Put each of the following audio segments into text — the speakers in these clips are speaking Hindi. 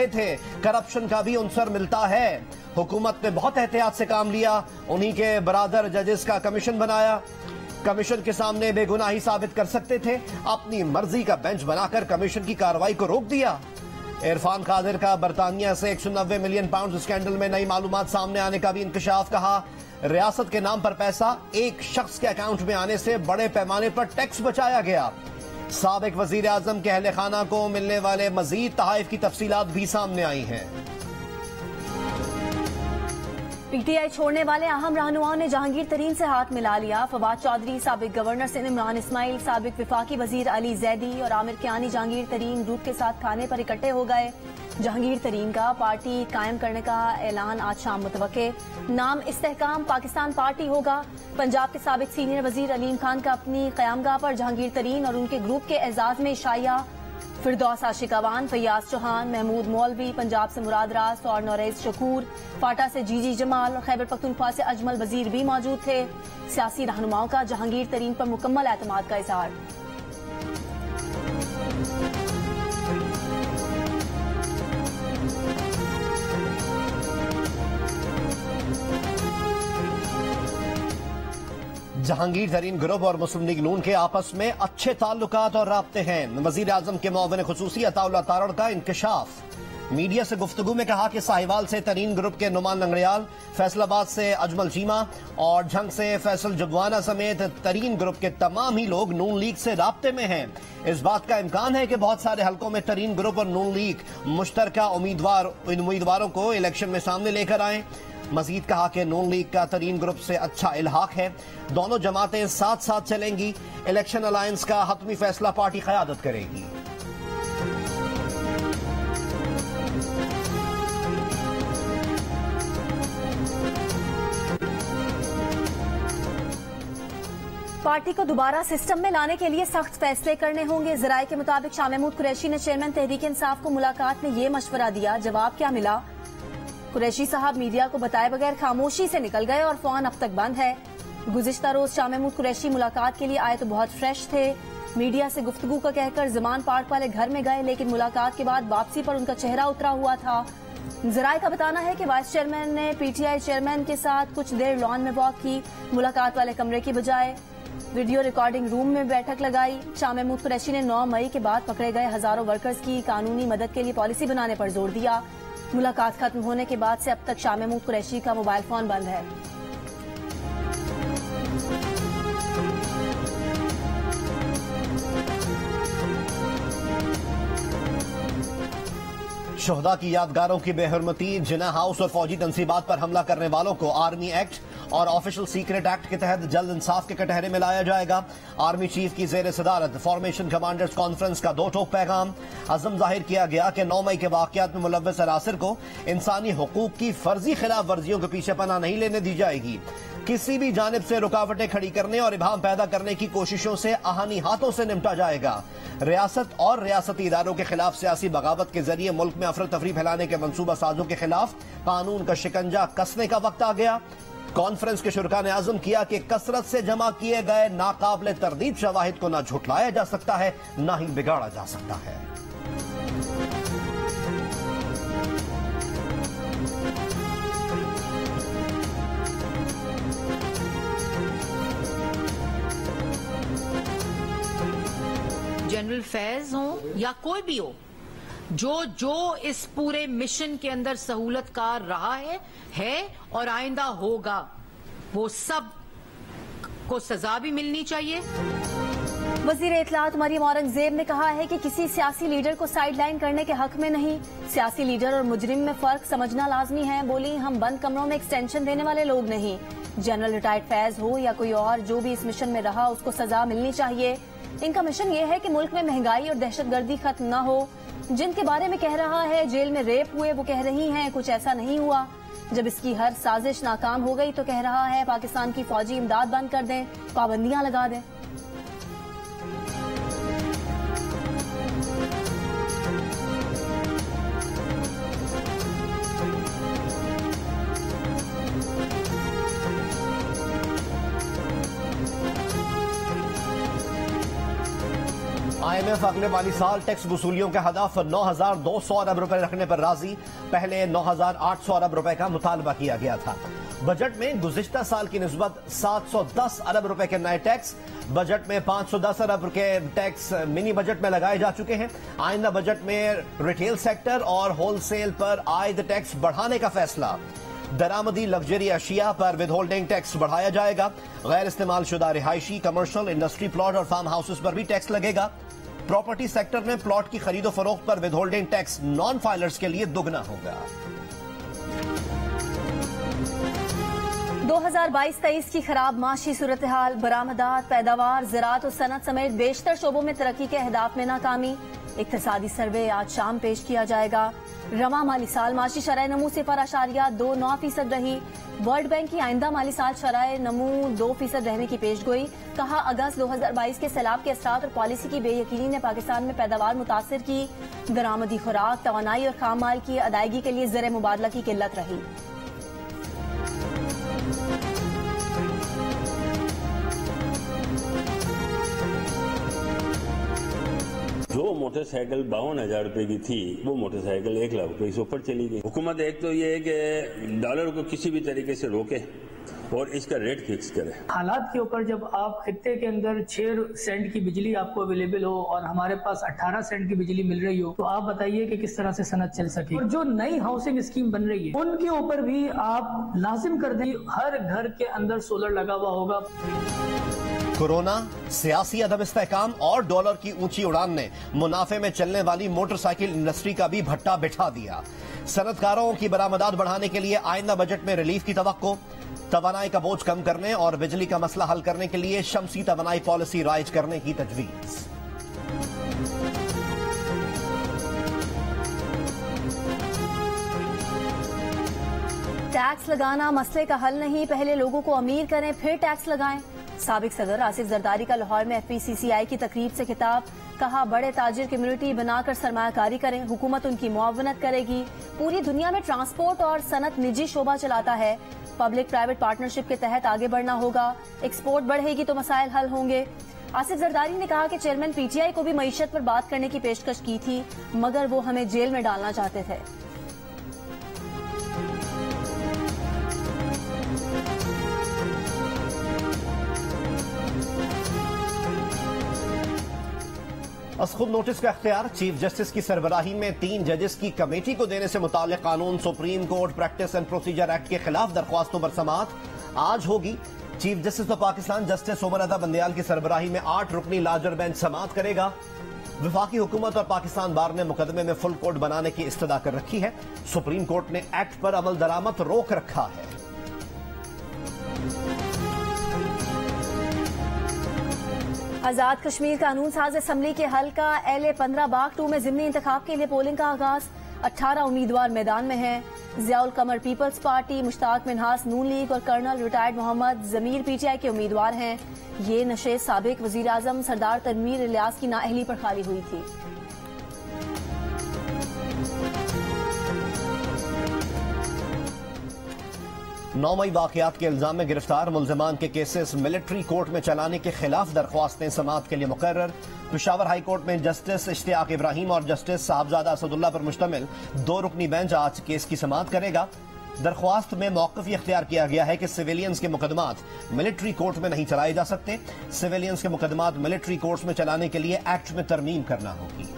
थे, करप्शन का भी अंसर मिलता है। हुकूमत ने बहुत एहतियात से काम लिया, उन्हीं के बरादर जजेस का कमीशन बनाया। कमीशन के सामने बेगुनाही साबित कर सकते थे, अपनी मर्जी का बेंच बनाकर कमीशन की कार्रवाई को रोक दिया। इरफान कादिर का बरतानिया से 190 मिलियन पाउंड स्कैंडल में नई मालूमात सामने आने का भी इंकशाफ। कहा, रियासत के नाम पर पैसा एक शख्स के अकाउंट में आने से बड़े पैमाने पर टैक्स बचाया गया। साबिक वजीर आजम के अहले खाना को मिलने वाले मजीद तहाइफ की तफसीलात भी सामने आई हैं। पीटीआई छोड़ने वाले अहम रहनुमाओं ने जहांगीर तरीन से हाथ मिला लिया। फवाद चौधरी, साबिक गवर्नर सिंध इमरान इस्माइल, साबिक विफाकी वजीर अली जैदी और आमिर कियानी जहांगीर तरीन ग्रुप के साथ खाने पर इकट्ठे हो गए। जहांगीर तरीन का पार्टी कायम करने का ऐलान आज शाम मुतवक्के। नाम इस्तेहकाम पाकिस्तान पार्टी होगा। पंजाब के साबिक सीनियर वजीर अलीम खान का अपनी कयामगाह पर जहांगीर तरीन और उनके ग्रुप के एजाज में शाया। फिरदौस आशिक अवान, फैयाज चौहान, महमूद मौलवी, पंजाब से मुराद रास और नौरेज शकूर, फाटा से जीजी जमाल और खैबर पख्तूनख्वा से अजमल वजीर भी मौजूद थे। सियासी रहनुमाओं का जहांगीर तरीन पर मुकम्मल एतमाद का इजहार। जहांगीर तरीन ग्रुप और मुस्लिम लीग नून के आपस में अच्छे ताल्लुकात और राब्ते हैं। वजीर आजम के मुआविन खुसूसी अताउल्लाह तारड़ का इंकशाफ। मीडिया से गुफ्तगू में कहा कि साहिवाल से तरीन ग्रुप के नुमान लंगड़ियाल, फैसलाबाद से अजमल चीमा और झंग से फैसल जबवाना समेत तरीन ग्रुप के तमाम ही लोग नून लीग से राब्ते में हैं। इस बात का इम्कान है कि बहुत सारे हलकों में तरीन ग्रुप और नून लीग मुश्तरका उम्मीदवारों को इलेक्शन में सामने लेकर आए। मजीद कहा कि नून लीग का तरीन ग्रुप से अच्छा इल्हाक है। दोनों जमातें साथ साथ चलेंगी। इलेक्शन अलायंस का हतमी फैसला पार्टी क़यादत करेगी। पार्टी को दोबारा सिस्टम में लाने के लिए सख्त फैसले करने होंगे। जराये के मुताबिक शाह महमूद कुरैशी ने चेयरमैन तहरीक इंसाफ को मुलाकात में ये मशवरा दिया। जवाब क्या मिला? कुरैशी साहब मीडिया को बताए बगैर खामोशी से निकल गए और फोन अब तक बंद है। गुज़िश्ता रोज शाह महमूद कुरैशी मुलाकात के लिए आए तो बहुत फ्रेश थे। मीडिया से गुफ्तगू का कहकर जमान पार्क वाले घर में गए, लेकिन मुलाकात के बाद वापसी पर उनका चेहरा उतरा हुआ था। जराये का बताना है कि वाइस चेयरमैन ने पीटीआई चेयरमैन के साथ कुछ देर लॉन में वॉक की। मुलाकात वाले कमरे की बजाय वीडियो रिकॉर्डिंग रूम में बैठक लगाई। शाह महमूद कुरैशी ने 9 मई के बाद पकड़े गए हजारों वर्कर्स की कानूनी मदद के लिए पॉलिसी बनाने पर जोर दिया। मुलाकात खत्म होने के बाद से अब तक शाह महमूद कुरैशी का मोबाइल फोन बंद है। शोहदा की यादगारों की बेहरमती, जिना हाउस और फौजी तंसीबात पर हमला करने वालों को आर्मी एक्ट और ऑफिशियल सीक्रेट एक्ट के तहत जल्द इंसाफ के कटहरे में लाया जाएगा। आर्मी चीफ की जेर सदारत फॉर्मेशन कमांडर्स कॉन्फ्रेंस का 2 टोक पैगाम। अज़म जाहिर किया गया कि 9 मई के वाकयात में मुलव्वस अनासिर को इंसानी हुकूक की फर्जी खिलाफ वर्जियों के पीछे पनाह नहीं लेने दी जाएगी। किसी भी जानिब से रुकावटें खड़ी करने और इबाहम पैदा करने की कोशिशों से आहनी हाथों से निपटा जाएगा। रियासत और रियासती इदारों के खिलाफ सियासी बगावत के जरिए मुल्क में अफरा तफरी फैलाने के मंसूबा साजों के खिलाफ कानून का शिकंजा कसने का वक्त आ गया। कॉन्फ्रेंस के शुरका ने आज़म किया कि कसरत से जमा किए गए नाकाबिले तरदीद शवाहिद को न झुठलाया जा सकता है, न ही बिगाड़ा जा सकता है। जनरल फैज हो या कोई भी हो, जो इस पूरे मिशन के अंदर सहूलतकार रहा है और आइंदा होगा, वो सब को सजा भी मिलनी चाहिए। वजीर इत्तलात मरियम औरंगजेब ने कहा है कि किसी सियासी लीडर को साइडलाइन करने के हक में नहीं। सियासी लीडर और मुजरिम में फर्क समझना लाजमी है। बोली, हम बंद कमरों में एक्सटेंशन देने वाले लोग नहीं। जनरल रिटायर्ड फैज हो या कोई और, जो भी इस मिशन में रहा उसको सजा मिलनी चाहिए। इनका मिशन ये है कि मुल्क में महंगाई और दहशतगर्दी खत्म न हो। जिनके बारे में कह रहा है जेल में रेप हुए, वो कह रही हैं कुछ ऐसा नहीं हुआ। जब इसकी हर साजिश नाकाम हो गई तो कह रहा है पाकिस्तान की फौजी इमदाद बंद कर दें, पाबंदियां लगा दें। IMF अगले माली साल टैक्स वसूलियों का हदफ 9,200 अरब रुपए रखने पर राजी। पहले 9,800 अरब रुपए का मुतालबा किया गया था। बजट में गुज़िश्ता साल की निस्बत 710 अरब रुपए के नए टैक्स। बजट में 510 अरब के टैक्स मिनी बजट में लगाए जा चुके हैं। आइंदा बजट में रिटेल सेक्टर और होलसेल पर आयद टैक्स बढ़ाने का फैसला। दरामदी लग्जरी अशिया पर विद होल्डिंग टैक्स बढ़ाया जाएगा। गैर इस्तेमाल शुदा रिहायशी, कमर्शियल, इंडस्ट्री प्लॉट और फार्म हाउसेस पर भी टैक्स लगेगा। प्रॉपर्टी सेक्टर में प्लॉट की खरीदो फरोख्त पर with holding tax non filers के लिए दुगना होगा। 2022-23 की खराब माशी सूरत हाल, बरामदात, पैदावार, ज़राअत और सनत समेत बेशतर शोबों में तरक्की के अहदाफ में नाकामी। इक्तिसादी सर्वे आज शाम पेश किया जाएगा। रवा माली साल माशी शरह नमू 0.29% रही। वर्ल्ड बैंक की आइंदा माली साल शरह नमू 2% रहने की पेशगोई। कहा, अगस्त 2022 के सैलाब के असरात और पॉलिसी की बेयकीनी ने पाकिस्तान में पैदावार मुतासर की। दरामदी खुराक, तवानाई और खाम माल की अदायगी के लिए ज़र मुबादला की किल्लत रही। जो मोटरसाइकिल 52,000 रुपए की थी वो मोटरसाइकिल 1 लाख रुपए से ऊपर चली गई। हुकूमत एक तो ये है कि डॉलर को किसी भी तरीके से रोके और इसका रेट फिक्स करे। हालात के ऊपर जब आप खित्ते के अंदर 6 सेंट की बिजली आपको अवेलेबल हो और हमारे पास 18 सेंट की बिजली मिल रही हो, तो आप बताइए कि किस तरह से सनत चल सके। और जो नई हाउसिंग स्कीम बन रही है उनके ऊपर भी आप लाजिम कर दें, हर घर के अंदर सोलर लगा हुआ होगा। कोरोना, सियासी अदम इस्तेहकाम और डॉलर की ऊंची उड़ान ने मुनाफे में चलने वाली मोटरसाइकिल इंडस्ट्री का भी भट्टा बिठा दिया। सनतकारों की बरामदात बढ़ाने के लिए आइंदा बजट में रिलीफ की तवक्को। तवानाई का बोझ कम करने और बिजली का मसला हल करने के लिए शमसी तवानाई पॉलिसी राइज करने की तजवीज। टैक्स लगाना मसले का हल नहीं, पहले लोगों को अमीर करें फिर टैक्स लगाएं। साबिक सदर आसिफ जरदारी का लाहौर में FPCCI की तकरीब से खिताब। कहा, बड़े ताजिर कम्युनिटी बनाकर सरमायाकारी करें, हुकूमत उनकी मुआवनत करेगी। पूरी दुनिया में ट्रांसपोर्ट और सनत निजी शोबा चलाता है। पब्लिक प्राइवेट पार्टनरशिप के तहत आगे बढ़ना होगा। एक्सपोर्ट बढ़ेगी तो मसाइल हल होंगे। आसिफ जरदारी ने कहा कि चेयरमैन PTI को भी मईशत पर बात करने की पेशकश की थी, मगर वो हमें जेल में डालना चाहते थे। खुद नोटिस का इख्तियार, चीफ जस्टिस की सरबराही में 3 जजेस की कमेटी को देने से मुताल्लिक कानून supreme court practice and procedure act के खिलाफ दरख्वास्तों पर समाअत आज होगी। Chief justice of Pakistan justice Umar Ata Bandial की सरबराही में 8 रुकनी लार्जर बेंच समाअत करेगा। वफाकी हुकूमत और पाकिस्तान बार ने मुकदमे में फुल कोर्ट बनाने की इस्तदा कर रखी है। सुप्रीम कोर्ट ने एक्ट पर अमल दरामद रोक रखा है। आजाद कश्मीर कानून साज असम्बली के हल्का LA 15 बाग 2 में जिमनी इंतखाब के लिए पोलिंग का आगाज। 18 उम्मीदवार मैदान में हैं। जियाउल कमर पीपल्स पार्टी, मुश्ताक मिन्हास नून लीग और कर्नल रिटायर्ड मोहम्मद जमीर PTI के उम्मीदवार हैं। ये नशे साबिक वजीर आजम सरदार तनवीर इलियास की नाअहली पर खाली हुई थी। नौ मई वाकयात के इल्जाम में गिरफ्तार मुलजमान के केसेस मिलिट्री कोर्ट में चलाने के खिलाफ दरख्वास्तें समाअत के लिए मुकर्रर। पेशावर हाई कोर्ट में जस्टिस इश्तियाक इब्राहिम और जस्टिस साहबजादा असदुल्ला पर मुश्तमिल 2 रुकनी बेंच आज केस की समाअत करेगा। दरख्वास्त में मौक़िफ़ इख्तियार किया गया है कि सिविलियंस के मुकदमात मिलिट्री कोर्ट में नहीं चलाए जा सकते। सिविलियंस के मुकदमात मिलिट्री कोर्ट में चलाने के लिए एक्ट में तरमीम करना होगी।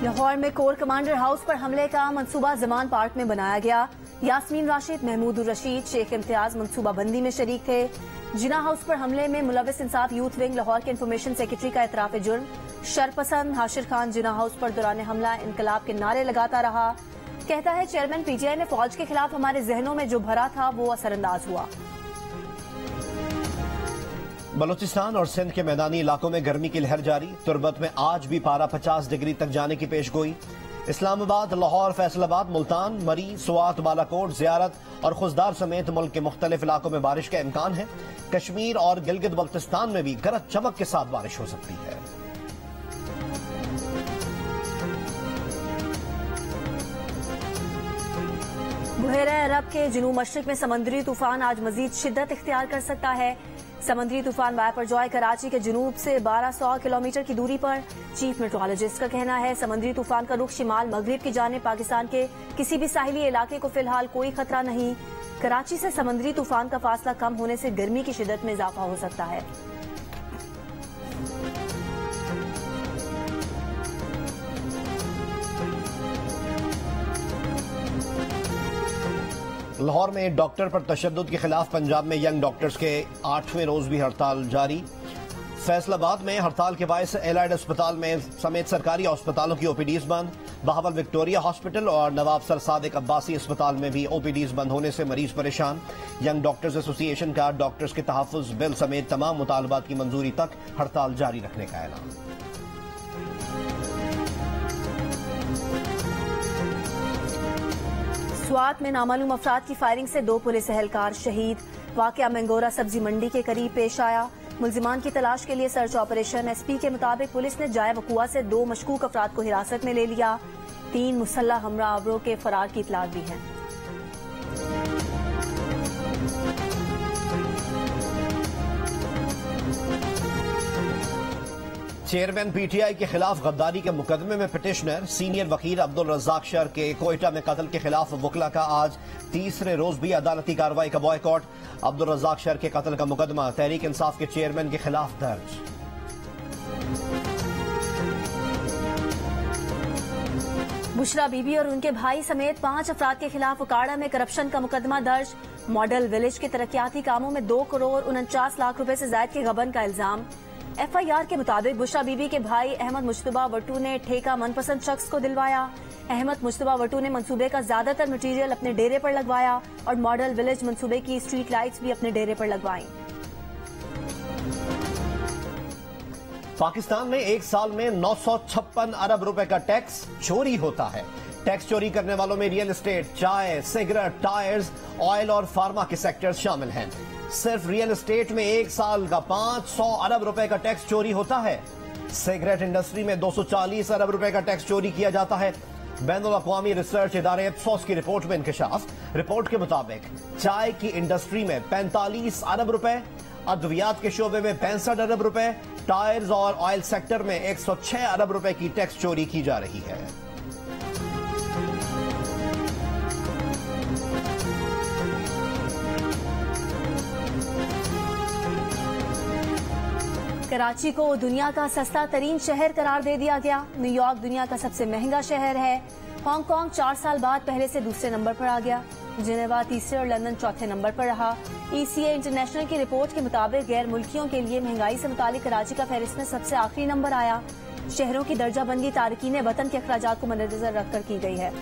लाहौर में कोर कमांडर हाउस पर हमले का मंसूबा जमान पार्क में बनाया गया। यास्मीन राशिद, महमूद रशीद, शेख इम्तियाज मंसूबा बंदी में शरीक थे। जिना हाउस पर हमले में मुलविस इंसाफ यूथ विंग लाहौर के इंफॉर्मेशन सेक्रेटरी का इतराफ जुर्म। शरपसंद हाशिर खान जिना हाउस पर दौरान हमला इनकलाब के नारे लगाता रहा। कहता है, चेयरमैन PTI ने फौज के खिलाफ हमारे जहनों में जो भरा था वो असरअंदाज हुआ। बलूचिस्तान और सिंध के मैदानी इलाकों में गर्मी की लहर जारी। तुर्बत में आज भी पारा 50 डिग्री तक जाने की पेशगोई। इस्लामाबाद, लाहौर, फैसलाबाद, मुल्तान, मरी, सुवात, बालाकोट, ज़ियारत और खुशदार समेत मुल्क के मुख्तलिफ इलाकों में बारिश का इम्कान है। कश्मीर और गिलगित बल्तिस्तान में भी गरज चमक के साथ बारिश हो सकती है। बहरा अरब के जुनूब मशरिक में समुद्री तूफान आज मजीद शिद्दत इख्तियार कर सकता है। समुद्री तूफान वायपरजॉय कराची के जुनूब से 1200 किलोमीटर की दूरी पर। चीफ मेट्रोलॉजिस्ट का कहना है समुद्री तूफान का रुख शिमाल मगरिब की जानिब पाकिस्तान के किसी भी साहिली इलाके को फिलहाल कोई खतरा नहीं। कराची से समुद्री तूफान का फासला कम होने से गर्मी की शिद्दत में इजाफा हो सकता है। लाहौर में डॉक्टर पर तशद्दुद के खिलाफ पंजाब में यंग डॉक्टर्स के 8वें रोज भी हड़ताल जारी। फैसलाबाद में हड़ताल के बायस एलाइड अस्पताल में समेत सरकारी अस्पतालों की ओपीडीज बंद। बहावल विक्टोरिया हॉस्पिटल और नवाब सर सादिक अब्बासी अस्पताल में भी ओपीडीज बंद होने से मरीज परेशान। यंग डॉक्टर्स एसोसिएशन का डॉक्टर्स के तहफ़्फ़ुज़ बिल समेत तमाम मुतालबात की मंजूरी तक हड़ताल जारी रखने का ऐलान। स्वात में नामालूम अफराद की फायरिंग से 2 पुलिस एहलकार शहीद। वाकया मंगोरा सब्जी मंडी के करीब पेश आया। मुल्जिमान की तलाश के लिए सर्च ऑपरेशन। एसपी के मुताबिक पुलिस ने जाए वकुआ से 2 मशकूक अफराद को हिरासत में ले लिया। 3 मुसल्लह हमरावरों के फरार की इतलात भी है। चेयरमैन पीटीआई के खिलाफ गद्दारी के मुकदमे में पिटिशनर सीनियर वकील अब्दुल रज़ाक शर के कोयटा में कत्ल के खिलाफ वकला का आज तीसरे रोज भी अदालती कार्रवाई का बॉयकॉट। अब्दुल रज़ाक शर के कत्ल का मुकदमा तहरीक इंसाफ के चेयरमैन के खिलाफ दर्ज। बुशरा बीबी और उनके भाई समेत 5 अफराद के खिलाफ उकाड़ा में करप्शन का मुकदमा दर्ज। मॉडल विलेज के तरक्याती कामों में 2 करोड़ 49 लाख रुपए से ज्यादा के गबन का इल्जाम। एफआईआर के मुताबिक बुशरा बीबी के भाई अहमद मुश्तबा वटू ने ठेका मनपसंद शख्स को दिलवाया। अहमद मुश्तबा वटू ने मंसूबे का ज्यादातर मटीरियल अपने डेरे पर लगवाया और मॉडल विलेज मंसूबे की स्ट्रीट लाइट्स भी अपने डेरे पर लगवाई। पाकिस्तान में एक साल में 956 अरब रुपए का टैक्स चोरी होता है। टैक्स चोरी करने वालों में रियल एस्टेट, चाय, सिगरेट, टायर्स, ऑयल और फार्मा के सेक्टर्स शामिल हैं। सिर्फ रियल एस्टेट में एक साल का 500 अरब रुपए का टैक्स चोरी होता है। सिगरेट इंडस्ट्री में 240 अरब रुपए का टैक्स चोरी किया जाता है। बैनुल अक़वामी रिसर्च इदारे इप्सोस की रिपोर्ट में इंकशाफ। रिपोर्ट के मुताबिक चाय की इंडस्ट्री में 45 अरब रुपए, अद्वियात के शोबे में 65 अरब रुपए, टायर्स और ऑयल सेक्टर में 106 अरब रुपए की टैक्स चोरी की जा रही है। कराची को दुनिया का सस्ता तरीन शहर करार दे दिया गया। न्यूयॉर्क दुनिया का सबसे महंगा शहर है। हांगकांग 4 साल बाद पहले से दूसरे नंबर पर आ गया। जिनेवा तीसरे और लंदन चौथे नंबर पर रहा। ईसीए इंटरनेशनल की रिपोर्ट के मुताबिक गैर मुल्कियों के लिए महंगाई से मुतालिक कराची का फहरिस्त में सबसे आखिरी नंबर आया। शहरों की दर्जाबंदी तारकीन वतन के अखराजात को मद्देनजर रखकर की गई है।